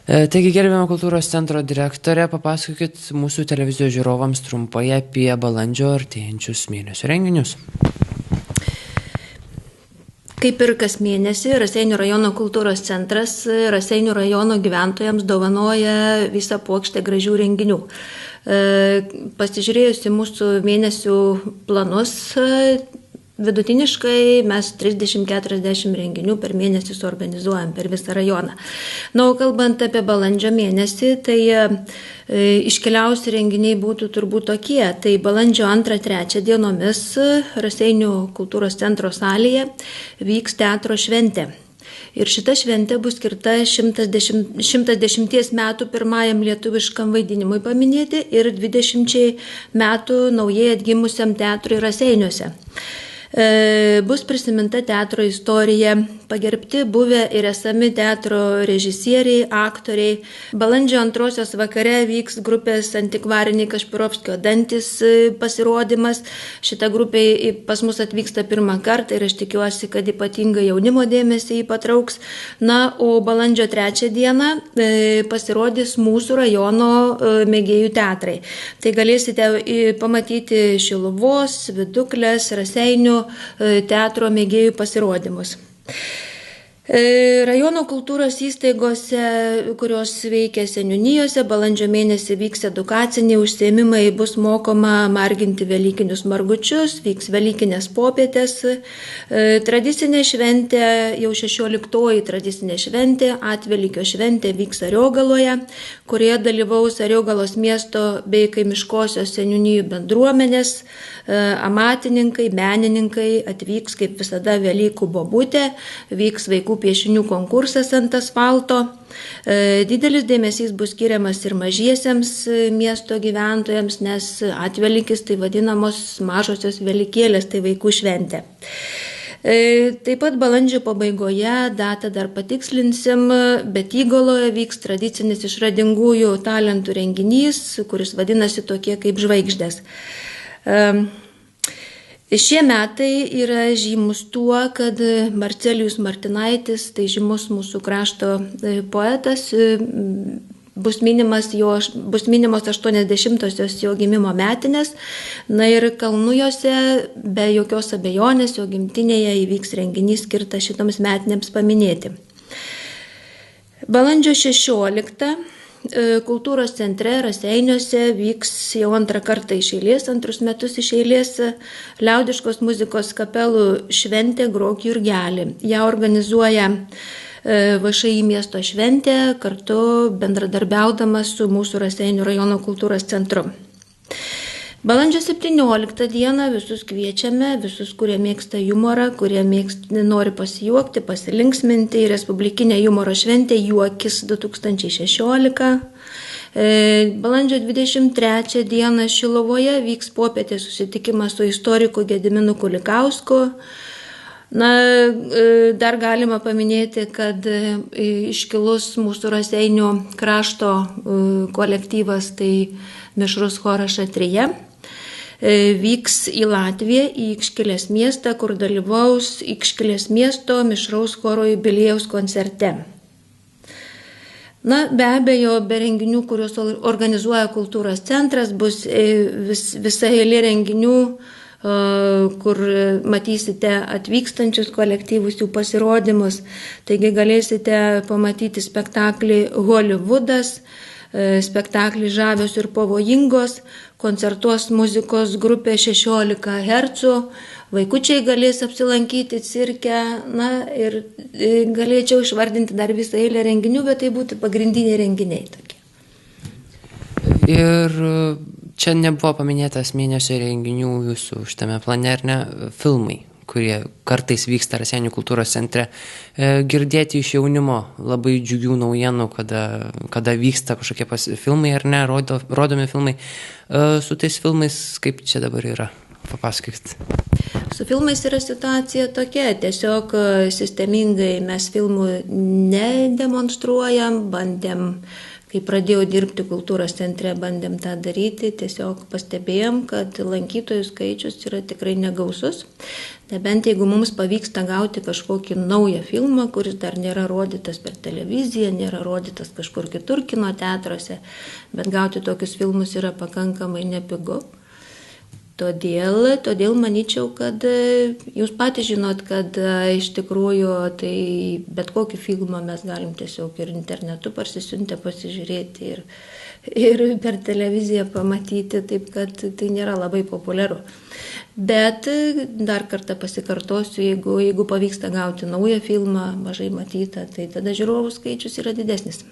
Taigi, gerbiama kultūros centro direktorė, papasakokit mūsų televizijos žiūrovams trumpai apie balandžio artėjančius mėnesio renginius. Kaip ir kas mėnesį, Raseinių rajono kultūros centras Raseinių rajono gyventojams dovanoja visą puokštę gražių renginių. Pasižiūrėjus į mūsų mėnesių planus, vidutiniškai mes 30-40 renginių per mėnesį suorganizuojam per visą rajoną. Na, o kalbant apie balandžio mėnesį, tai iškeliausi renginiai būtų turbūt tokie. Tai balandžio 2-3 dienomis Raseinių kultūros centro salėje vyks teatro šventė. Ir šita šventė bus skirta 110 metų pirmajam lietuviškam vaidinimui paminėti ir 20 metų naujai atgimusiam teatrui Raseiniuose. Bus prisiminta teatro istorija, pagerbti buvę ir esami teatro režisieriai, aktoriai. Balandžio 2 vakare vyks grupės Antikvariniai Kašpirovskio dantys pasirodymas. Šita grupė pas mus atvyksta pirmą kartą ir aš tikiuosi, kad ypatingai jaunimo dėmesį jį patrauks. Na, o balandžio 3 dieną pasirodys mūsų rajono mėgėjų teatrai. Tai galėsite pamatyti Šiluvos, Viduklės, Raseinių teatro mėgėjų pasirodymus. Rajono kultūros įstaigose, kurios veikia seniūnijose, balandžio mėnesį vyks edukaciniai užsiėmimai, bus mokoma marginti velykinius margučius, vyks velykinės popietės. Tradicinė šventė, jau 16-oji tradicinė šventė, Atvelykio šventė vyks Ariogaloje, kurioje dalyvaus Ariogalos miesto bei kaimiškosios seniūnijų bendruomenės, amatininkai, menininkai, atvyks kaip visada Velykų bobutė, vyks vaikų piešinių konkursas ant asfalto. Didelis dėmesys bus skiriamas ir mažiesiems miesto gyventojams, nes Atvelykis tai vadinamos mažosios velykėlės, tai vaikų šventė. Taip pat balandžio pabaigoje datą dar patikslinsim, bet Įgoloje vyks tradicinis išradingųjų talentų renginys, kuris vadinasi tokie kaip žvaigždės. Šie metai yra žymus tuo, kad Marcelijus Martinaitis, tai žymus mūsų krašto poetas, bus minimos 80-osios jo gimimo metinės. Na ir Kalnujose be jokios abejonės jo gimtinėje įvyks renginys skirtas šitoms metinėms paminėti. Balandžio 16 kultūros centre Raseiniuose vyks jau antrą kartą iš eilės, antrus metus iš eilės liaudiškos muzikos kapelų šventė Grok Jurgelį. Ja organizuoja VŠI miesto šventė, kartu bendradarbiaudamas su mūsų Raseinių rajono kultūros centru. Balandžio 17 dieną visus kviečiame, visus, kurie mėgsta humorą, kurie nori pasijuokti, pasilinksminti į Respublikinę humoro šventę Juokis 2016. Balandžio 23 dieną Šiluvoje vyks popietė susitikimas su istoriku Gediminu Kulikausku. Na, dar galima paminėti, kad iškilus mūsų Raseinių krašto kolektyvas, tai mišrus choras Šatrija, vyks į Latviją, į Ikškilės miestą, kur dalyvaus Ikškilės miesto mišraus choro jubiliejaus koncerte. Na, be abejo, be renginių, kuriuos organizuoja kultūros centras, bus visa eilė renginių, kur matysite atvykstančius kolektyvus, jų pasirodymus. Taigi galėsite pamatyti spektaklį Hollywoodas, spektaklį Žavios ir pavojingos, koncertuos muzikos grupė 16 Hz, vaikučiai galės apsilankyti cirke, na ir galėčiau išvardinti dar visą eilę renginių, bet tai būtų pagrindiniai renginiai tokie. Ir čia nebuvo paminėtas mėnesio renginių jūsų šitame plane, ar ne, filmai, kurie kartais vyksta Raseinių kultūros centre. Girdėti iš jaunimo labai džiugių naujienų, kada vyksta kažkokie filmai ar ne, rodomi filmai. Su tais filmais kaip čia dabar yra? Papasakokit. Su filmais yra situacija tokia, tiesiog sistemingai mes filmų nedemonstruojam, bandėm kai pradėjau dirbti kultūros centre, bandėm tą daryti, tiesiog pastebėjom, kad lankytojų skaičius yra tikrai negausus. Nebent jeigu mums pavyksta gauti kažkokį naują filmą, kuris dar nėra rodytas per televiziją, nėra rodytas kažkur kitur kino teatruose, bet gauti tokius filmus yra pakankamai nepigu. Todėl manyčiau, kad jūs patys žinot, kad iš tikrųjų tai bet kokį filmą mes galim tiesiog ir internetu parsisiuntę pasižiūrėti ir per televiziją pamatyti, taip kad tai nėra labai populiaru. Bet dar kartą pasikartosiu, jeigu pavyksta gauti naują filmą, mažai matytą, tai tada žiūrovų skaičius yra didesnis.